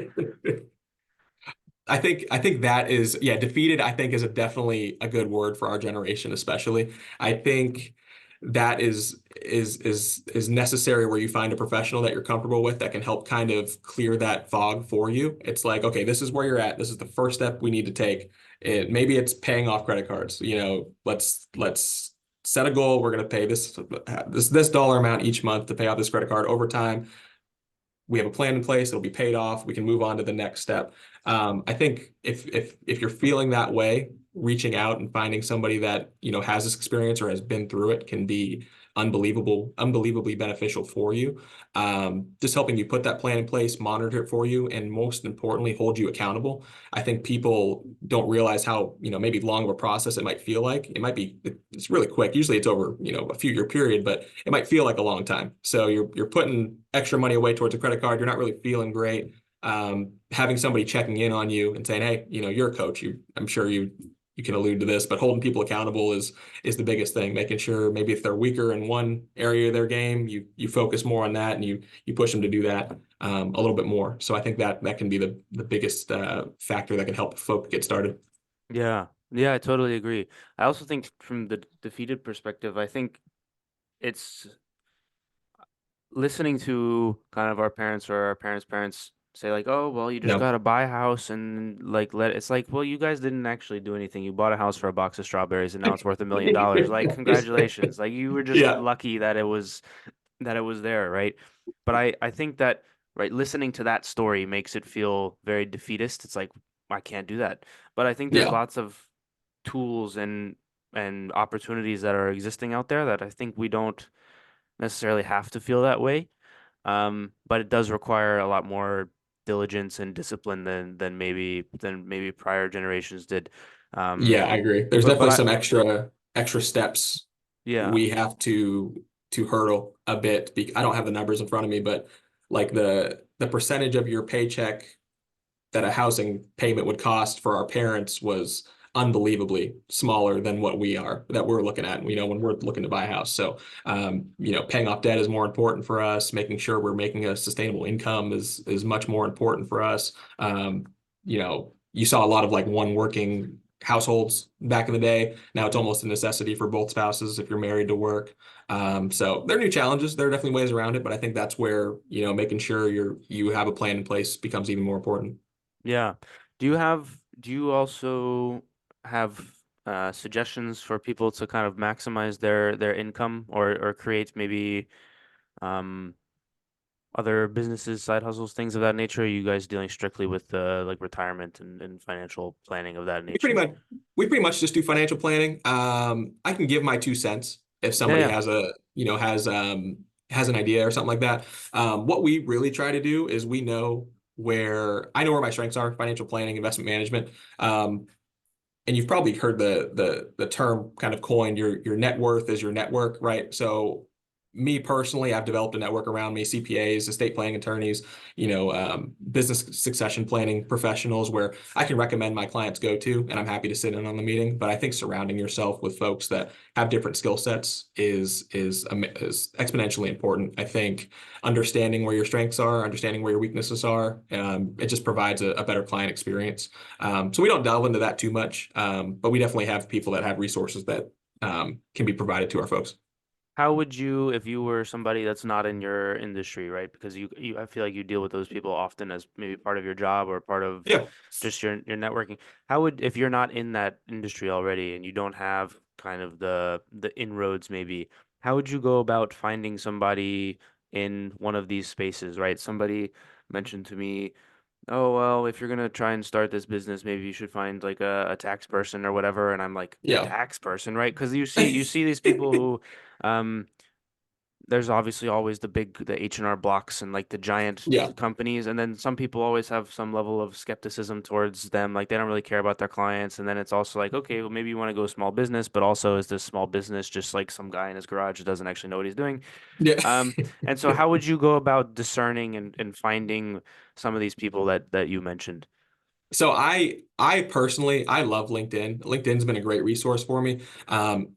S3: I think that is, yeah, defeated, I think is definitely a good word for our generation, especially. I think that is necessary where you find a professional that you're comfortable with that can help kind of clear that fog for you. It's like, okay, this is where you're at. This is the first step we need to take. Maybe it's paying off credit cards. Let's set a goal. We're going to pay this dollar amount each month to pay off this credit card over time. We have a plan in place, it'll be paid off, we can move on to the next step. I think if you're feeling that way, reaching out and finding somebody that has this experience or has been through it can be unbelievably beneficial for you. Just helping you put that plan in place, monitor it for you, and most importantly, hold you accountable. I think people don't realize how maybe long of a process it might feel like. It's really quick. Usually it's over a few year period, but it might feel like a long time. So you're putting extra money away towards a credit card. You're not really feeling great. Having somebody checking in on you and saying, hey, you're a coach. I'm sure you can allude to this, but holding people accountable is the biggest thing. Making sure maybe if they're weaker in one area of their game, you focus more on that and you push them to do that a little bit more. So I think that can be the biggest factor that can help folk get started.
S2: yeah. Yeah, I totally agree. I also think from the defeated perspective, I think it's listening to kind of our parents or our parents' parents say like, "Oh, well, you just
S3: No.
S2: gotta buy a house and like let it's like, well, you guys didn't actually do anything. You bought a house for a box of strawberries and now it's worth $1 million. Like, congratulations. Like you were just
S3: Yeah.
S2: lucky that it was there, right? But I think that right, listening to that story makes it feel very defeatist. It's like I can't do that. But I think there's
S3: Yeah.
S2: lots of tools and opportunities that are existing out there that I think we don't necessarily have to feel that way. But it does require a lot more diligence and discipline than maybe prior generations did. Um,
S3: Yeah, I agree. There's
S2: but
S3: definitely
S2: I
S3: some extra steps
S2: yeah.
S3: we have to hurdle a bit. I don't have the numbers in front of me, but like the percentage of your paycheck that a housing payment would cost for our parents was unbelievably smaller than what we're looking at, when we're looking to buy a house. So, paying off debt is more important for us. Making sure we're making a sustainable income is much more important for us. You saw a lot of like one working households back in the day. Now it's almost a necessity for both spouses if you're married to work. So there are new challenges. There are definitely ways around it, but I think that's where, making sure you have a plan in place becomes even more important.
S2: Yeah. Do you also have suggestions for people to kind of maximize their income or create maybe um other businesses, side hustles, things of that nature? Or are you guys dealing strictly with like retirement and financial planning of that
S3: We pretty
S2: nature?
S3: much we pretty much just do financial planning. I can give my 2 cents if
S2: Yeah,
S3: somebody
S2: yeah.
S3: has an idea or something like that. What we really try to do is I know where my strengths are, financial planning, investment management. And you've probably heard the term kind of coined, your net worth is your network, right? So me personally, I've developed a network around me, CPAs, estate planning attorneys, business succession planning professionals where I can recommend my clients go to, and I'm happy to sit in on the meeting. But I think surrounding yourself with folks that have different skill sets is exponentially important. I think understanding where your strengths are, understanding where your weaknesses are, it just provides a better client experience. So we don't delve into that too much, but we definitely have people that have resources that can be provided to our folks.
S2: How would you, if you were somebody that's not in your industry, right? Because I feel like you deal with those people often as maybe part of your job or part of
S3: Yeah.
S2: just your networking. How would, if you're not in that industry already and you don't have kind of the inroads maybe, how would you go about finding somebody in one of these spaces, right? Somebody mentioned to me, oh, well, if you're gonna try and start this business, maybe you should find like a tax person or whatever. And I'm like, a
S3: Yeah.
S2: tax person, right? Because you see these people who, um, there's obviously always the H&R blocks and like the giant
S3: Yeah.
S2: companies, and then some people always have some level of skepticism towards them, like they don't really care about their clients. And then it's also like, okay, well, maybe you want to go small business, but also is this small business just like some guy in his garage who doesn't actually know what he's doing?
S3: Yeah.
S2: And so how would you go about discerning and finding some of these people that you mentioned?
S3: So I personally I love LinkedIn. LinkedIn's been a great resource for me.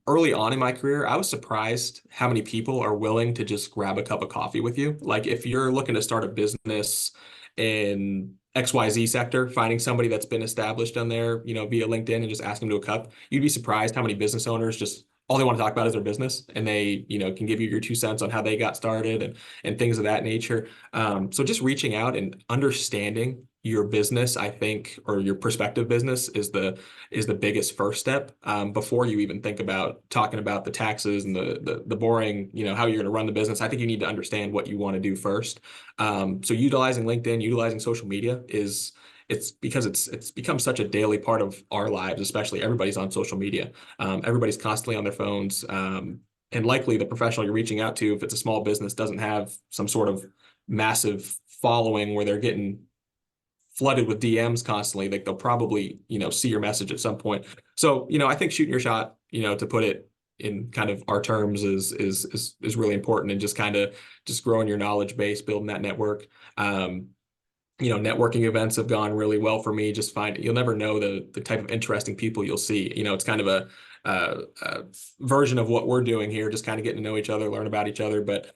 S3: Early on in my career, I was surprised how many people are willing to just grab a cup of coffee with you. Like if you're looking to start a business in XYZ sector, finding somebody that's been established on there, via LinkedIn and just ask them to a cup, you'd be surprised how many business owners just all they want to talk about is their business and they, can give you your 2 cents on how they got started and things of that nature. So just reaching out and understanding your business, I think, or your prospective business is the biggest first step before you even think about talking about the taxes and the boring, how you're going to run the business. I think you need to understand what you want to do first. So utilizing LinkedIn, utilizing social media it's because it's become such a daily part of our lives, especially everybody's on social media. Everybody's constantly on their phones. And likely the professional you're reaching out to, if it's a small business, doesn't have some sort of massive following where they're getting flooded with DMs constantly. Like they'll probably, see your message at some point. So, I think shooting your shot, to put it in kind of our terms is really important, and just kind of just growing your knowledge base, building that network. Networking events have gone really well for me. Just you'll never know the type of interesting people you'll see. It's kind of a version of what we're doing here, just kind of getting to know each other, learn about each other. But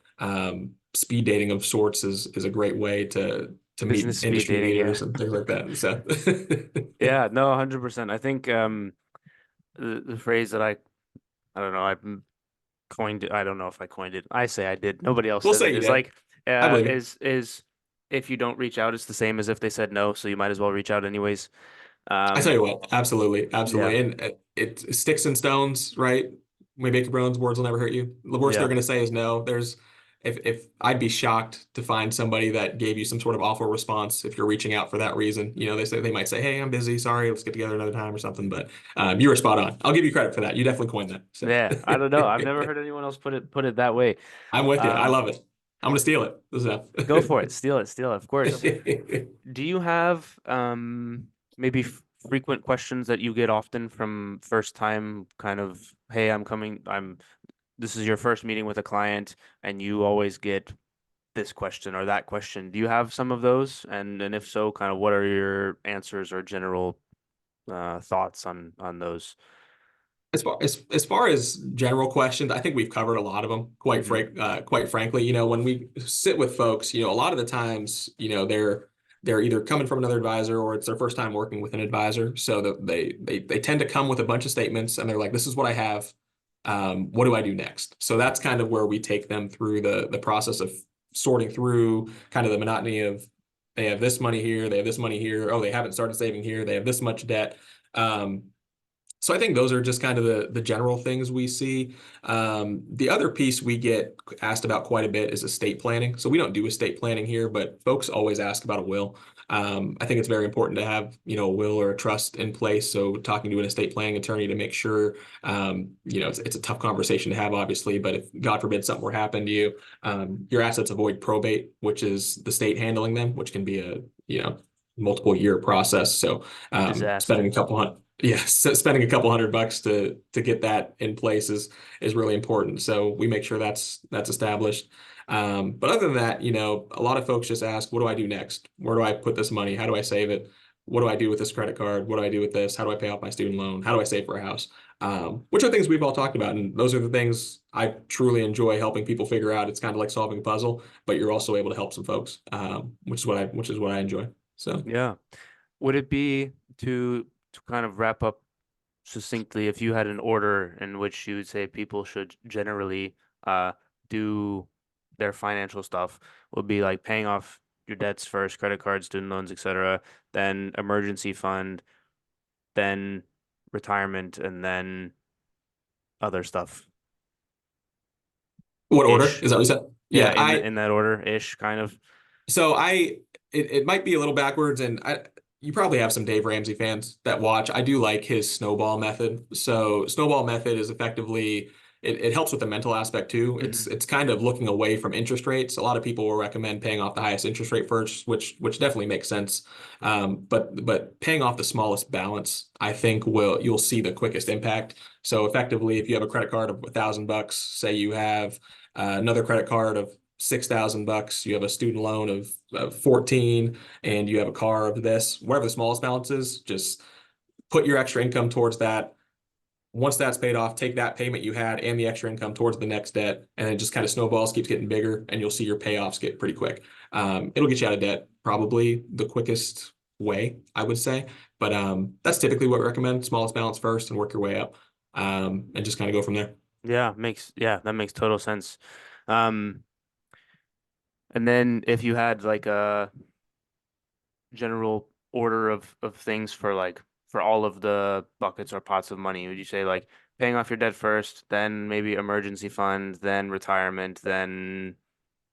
S3: speed dating of sorts is a great way to meet
S2: Business speed
S3: industry
S2: dating, yeah.
S3: leaders and things like that. So
S2: Yeah, no, 100%. I think the phrase that I don't know, I coined it. I don't know if I coined it. I say I did. Nobody else
S3: We'll
S2: says it.
S3: say you
S2: Is
S3: did.
S2: like
S3: I believe you.
S2: is if you don't reach out, it's the same as if they said no, so you might as well reach out anyways.
S3: I tell
S2: Um,
S3: you what, absolutely,
S2: yeah,
S3: absolutely. And it sticks and stones, right? We make your bones, words will never hurt you. The worst they're
S2: yeah,
S3: going to say is no. If I'd be shocked to find somebody that gave you some sort of awful response if you're reaching out for that reason. They might say, "Hey, I'm busy. Sorry, let's get together another time or something." But you were spot on. I'll give you credit for that. You definitely coined that. So
S2: yeah. I don't know. I've never heard anyone else put it that way.
S3: I'm with you. I
S2: Um,
S3: love it. I'm going to steal it. So.
S2: Go for it. Steal it, of course. Do you have maybe frequent questions that you get often from first time kind of, hey, this is your first meeting with a client and you always get this question or that question. Do you have some of those? And if so, kind of what are your answers or general thoughts on those?
S3: As far as general questions, I think we've covered a lot of them.
S2: Hmm.
S3: Quite frankly, when we sit with folks, a lot of the times, they're either coming from another advisor or it's their first time working with an advisor. So that they tend to come with a bunch of statements and they're like, "This is what I have. What do I do next?" So that's kind of where we take them through the process of sorting through kind of the monotony of they have this money here, they have this money here. Oh, they haven't started saving here. They have this much debt. Um, so I think those are just kind of the general things we see. The other piece we get asked about quite a bit is estate planning. So we don't do estate planning here, but folks always ask about a will. I think it's very important to have, a will or a trust in place. So talking to an estate planning attorney to make sure, it's a tough conversation to have, obviously, but if God forbid something were to happen to you, your assets avoid probate, which is the state handling them, which can be multiple year process. So spending
S2: Disaster.
S3: a couple hundred yeah, so spending a couple $100 to get that in place is really important. So we make sure that's established. But other than that, a lot of folks just ask, what do I do next? Where do I put this money? How do I save it? What do I do with this credit card? What do I do with this? How do I pay off my student loan? How do I save for a house? Which are things we've all talked about, and those are the things I truly enjoy helping people figure out. It's kind of like solving a puzzle, but you're also able to help some folks, which is what I enjoy. So.
S2: Yeah. Would it be to kind of wrap up succinctly, if you had an order in which you would say people should generally do their financial stuff, would be like paying off your debts first, credit cards, student loans, etc., then emergency fund, then retirement, and then other stuff
S3: What order?
S2: ish.
S3: Is that what you said?
S2: Yeah,
S3: Yeah,
S2: in that order ish kind of.
S3: so it might be a little backwards, and you probably have some Dave Ramsey fans that watch. I do like his snowball method. So snowball method is effectively it helps with the mental aspect too.
S2: Hmm.
S3: It's kind of looking away from interest rates. A lot of people will recommend paying off the highest interest rate first, which definitely makes sense. But paying off the smallest balance, I think you'll see the quickest impact. So effectively, if you have a credit card of $1,000, say you have another credit card of $6,000, you have a student loan of 14, and you have a car of this, whatever the smallest balance is, just put your extra income towards that. Once that's paid off, take that payment you had and the extra income towards the next debt, and then just kind of snowballs, keeps getting bigger, and you'll see your payoffs get pretty quick. It'll get you out of debt probably the quickest way, I would say. But that's typically what we recommend: smallest balance first, and work your way up, and just kind of go from there.
S2: Yeah, that makes total sense. Um, and then if you had like a general order of things for for all of the buckets or pots of money, would you say like paying off your debt first, then maybe emergency fund, then retirement, then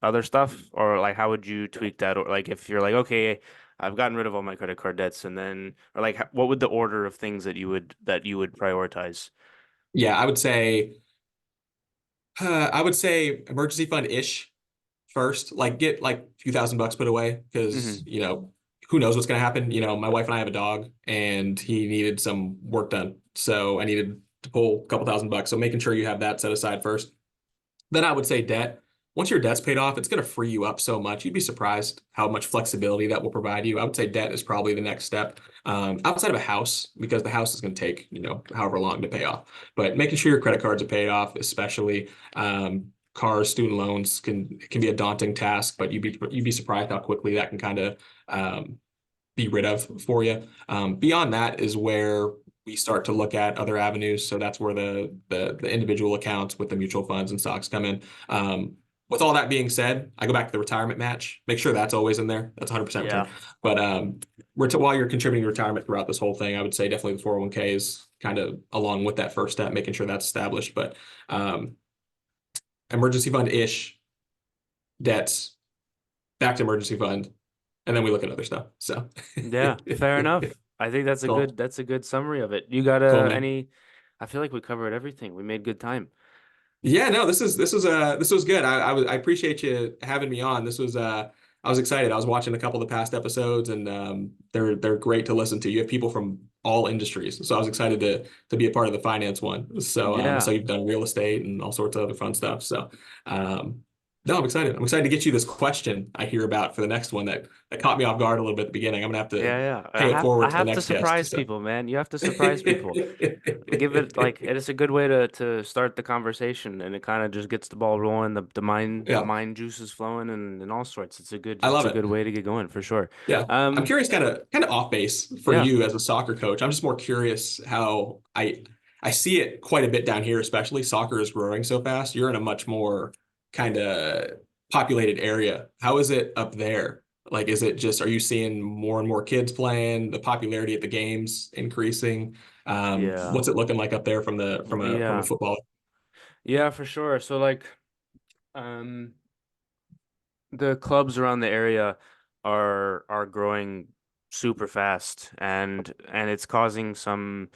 S2: other stuff? Or like how would you tweak that? Or like if you're like, okay, I've gotten rid of all my credit card debts, and then or like what would the order of things that you would prioritize?
S3: Yeah, I would say emergency fund ish first. Like get like a few $1,000 put away because
S2: Hmm.
S3: who knows what's gonna happen. My wife and I have a dog and he needed some work done, so I needed to pull a couple $1,000. So making sure you have that set aside first. Then I would say debt. Once your debt's paid off, it's going to free you up so much. You'd be surprised how much flexibility that will provide you. I would say debt is probably the next step, outside of a house, because the house is going to take, however long to pay off. But making sure your credit cards are paid off, especially cars, student loans can be a daunting task, but you'd be surprised how quickly that can kind of be rid of for you. Beyond that is where we start to look at other avenues. So that's where the individual accounts with the mutual funds and stocks come in. With all that being said, I go back to the retirement match. Make sure that's always in there. That's 100% return.
S2: Yeah.
S3: But while you're contributing to retirement throughout this whole thing, I would say definitely the 401k is kind of along with that first step, making sure that's established. But emergency fund-ish, debts, back to emergency fund, and then we look at other stuff. So
S2: Yeah, fair enough. I think
S3: cool.
S2: that's a good summary of it. You got
S3: Cool, man.
S2: any? I feel like we covered everything. We made good time.
S3: Yeah, no, this was good. I appreciate you having me on. This was I was excited. I was watching a couple of the past episodes, and they're great to listen to. You have people from all industries, so I was excited to be a part of the finance one. So so
S2: Yeah.
S3: you've done real estate and all sorts of other fun stuff. So um, no, I'm excited. I'm excited to get you this question I hear about for the next one that caught me off guard a little bit at the beginning. I'm gonna have to
S2: Yeah.
S3: pay it forward
S2: I
S3: to the
S2: have to
S3: next guest.
S2: surprise
S3: So
S2: people, man. You have to surprise people. Give it like it is a good way to start the conversation, and it kind of just gets the ball rolling, the
S3: yeah,
S2: mind juices flowing, and all sorts.
S3: I
S2: It's
S3: love
S2: a
S3: it.
S2: good way to get going for sure.
S3: Yeah. I'm
S2: Um,
S3: curious kind of off base for
S2: yeah,
S3: you as a soccer coach. I'm just more curious how I see it quite a bit down here, especially soccer is growing so fast. You're in a much more kind of populated area. How is it up there? Like, is it just, are you seeing more and more kids playing, the popularity at the games increasing?
S2: yeah,
S3: What's it looking like up there from the from a
S2: yeah,
S3: football?
S2: yeah, for sure. So like, um, the clubs around the area are growing super fast, and it's causing some.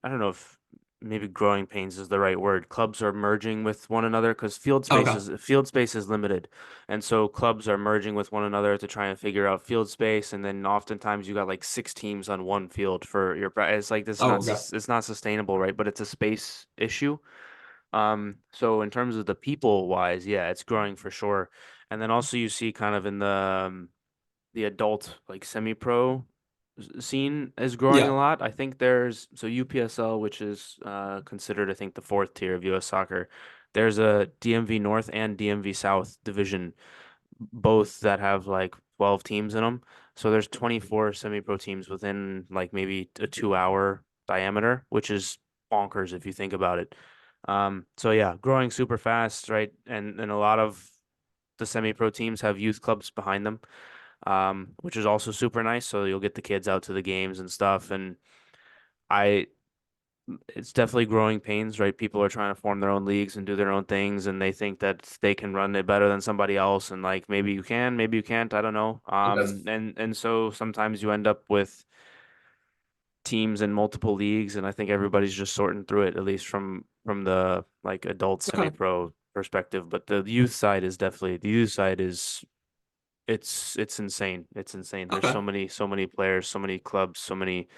S2: I don't know if maybe growing pains is the right word. Clubs are merging with one another because
S3: Okay.
S2: field space is limited, and so clubs are merging with one another to try and figure out field space. And then oftentimes you got like six teams on one field for your. It's like this is
S3: Oh,
S2: not
S3: okay.
S2: it's not sustainable, right? But it's a space issue. So in terms of the people wise, yeah, it's growing for sure. And then also you see kind of in the adult like semi-pro scene is growing a
S3: Yeah.
S2: lot. I think there's so UPSL, which is considered I think the fourth tier of US soccer. There's a DMV North and DMV South division, both that have like 12 teams in them. So there's 24 semi-pro teams within like maybe a 2 hour diameter, which is bonkers if you think about it. So yeah, growing super fast, right? And a lot of the semi-pro teams have youth clubs behind them, which is also super nice. So you'll get the kids out to the games and stuff. And I, it's definitely growing pains, right? People are trying to form their own leagues and do their own things, and they think that they can run it better than somebody else. And like maybe you can, maybe you can't. I don't know.
S3: Okay.
S2: And so sometimes you end up with teams in multiple leagues, and I think everybody's just sorting through it, at least from the like adult
S3: Okay.
S2: semi-pro perspective. But the youth side is definitely the youth side is it's insane. It's insane. There's
S3: Okay.
S2: so many players, so many clubs, so many.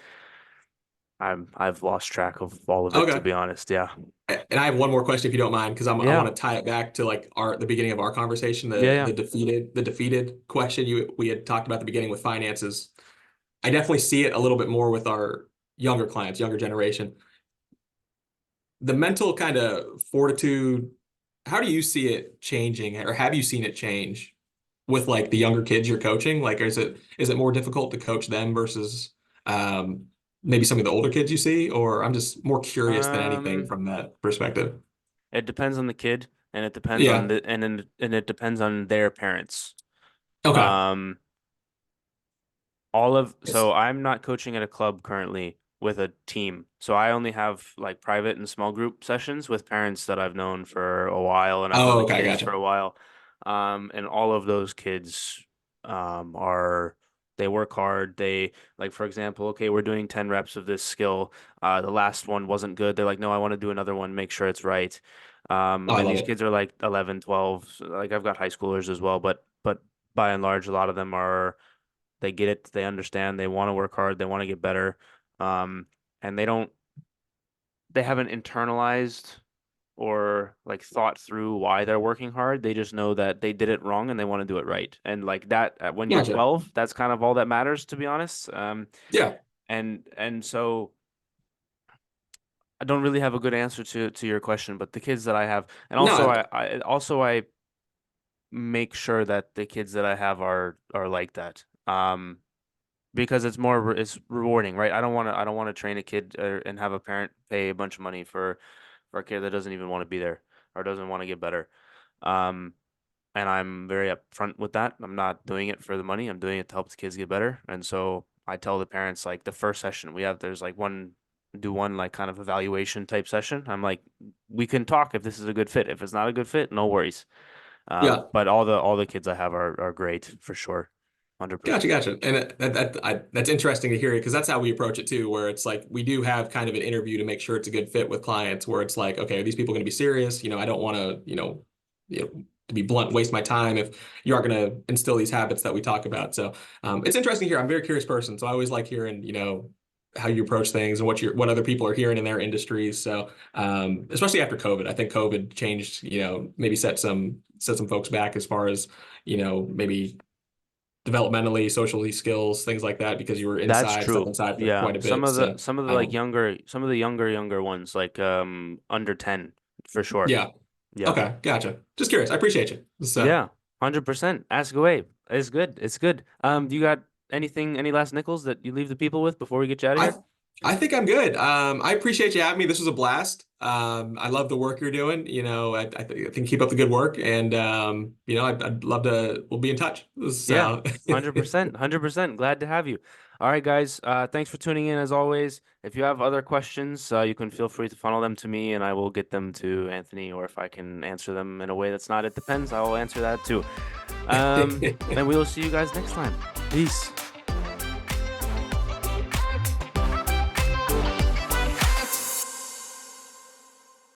S2: I've lost track of all of it, to
S3: Okay.
S2: be honest. Yeah.
S3: And I have one more question if you don't mind, because I
S2: Yeah.
S3: want to tie it back to like the beginning of our conversation,
S2: Yeah. Yeah.
S3: the defeated question we had talked about at the beginning with finances. I definitely see it a little bit more with our younger clients, younger generation. The mental kind of fortitude, how do you see it changing, or have you seen it change with like the younger kids you're coaching? Like, is it more difficult to coach them versus um, maybe some of the older kids you see? Or I'm just more curious than anything
S2: Um,
S3: from that perspective.
S2: it depends on the kid, and it depends on
S3: Yeah.
S2: the and it depends on their parents.
S3: Okay.
S2: Um, all of
S3: Yes.
S2: so I'm not coaching at a club currently with a team. So I only have like private and small group sessions with parents that I've known for a while and I've known
S3: Oh,
S2: the
S3: okay,
S2: kids for
S3: gotcha.
S2: a while. And all of those kids are they work hard. They like for example, okay, we're doing 10 reps of this skill. The last one wasn't good. They're like, "No, I want to do another one, make sure it's right."
S3: Oh, I
S2: And
S3: love
S2: these
S3: it.
S2: kids are like 11, 12. So, like I've got high schoolers as well, but by and large a lot of them are they get it. They understand. They want to work hard. They want to get better. Um, and they haven't internalized or like thought through why they're working hard. They just know that they did it wrong and they want to do it right. And like that, when you're
S3: Gotcha.
S2: 12, that's kind of all that matters, to be honest.
S3: Yeah.
S2: And so I don't really have a good answer to your question, but the kids that I have, and also
S3: No,
S2: I make sure that the kids that I have are like that. because it's rewarding, right? I don't want to train a kid and have a parent pay a bunch of money for a kid that doesn't even want to be there or doesn't want to get better. Um, and I'm very upfront with that. I'm not doing it for the money. I'm doing it to help the kids get better. And so I tell the parents like the first session there's like one like kind of evaluation type session. I'm like, we can talk if this is a good fit. If it's not a good fit, no worries.
S3: Yeah.
S2: But all the kids I have are great for sure. 100%.
S3: Gotcha. And that's interesting to hear because that's how we approach it too, where it's like we do have kind of an interview to make sure it's a good fit with clients, where it's like, okay, are these people going to be serious? I don't want to, to be blunt, waste my time if you aren't going to instill these habits that we talk about. So it's interesting to hear. I'm a very curious person, so I always like hearing, how you approach things and what other people are hearing in their industries. So especially after COVID, I think COVID changed, maybe set some folks back as far as, maybe developmentally, socially skills, things like that, because you were
S2: That's
S3: stuck
S2: true.
S3: inside for
S2: Yeah.
S3: quite a bit. So,
S2: Some of the like younger ones, like under 10 for sure.
S3: yeah.
S2: Yeah.
S3: Okay. Gotcha. Just curious. I appreciate you. So,
S2: Yeah. 100%. Ask away. It's good. It's good. Do you got any last nickels that you leave the people with before we get you out of
S3: I
S2: here?
S3: I think I'm good. I appreciate you having me. This was a blast. I love the work you're doing. I think keep up the good work, and I'd love to. We'll be in touch.
S2: Yeah.
S3: So,
S2: 100%. 100%. Glad to have you. All right, guys. Thanks for tuning in as always. If you have other questions, you can feel free to funnel them to me and I will get them to Anthony, or if I can answer them in a way that's not, it depends, I will answer that too. And we will see you guys next time. Peace.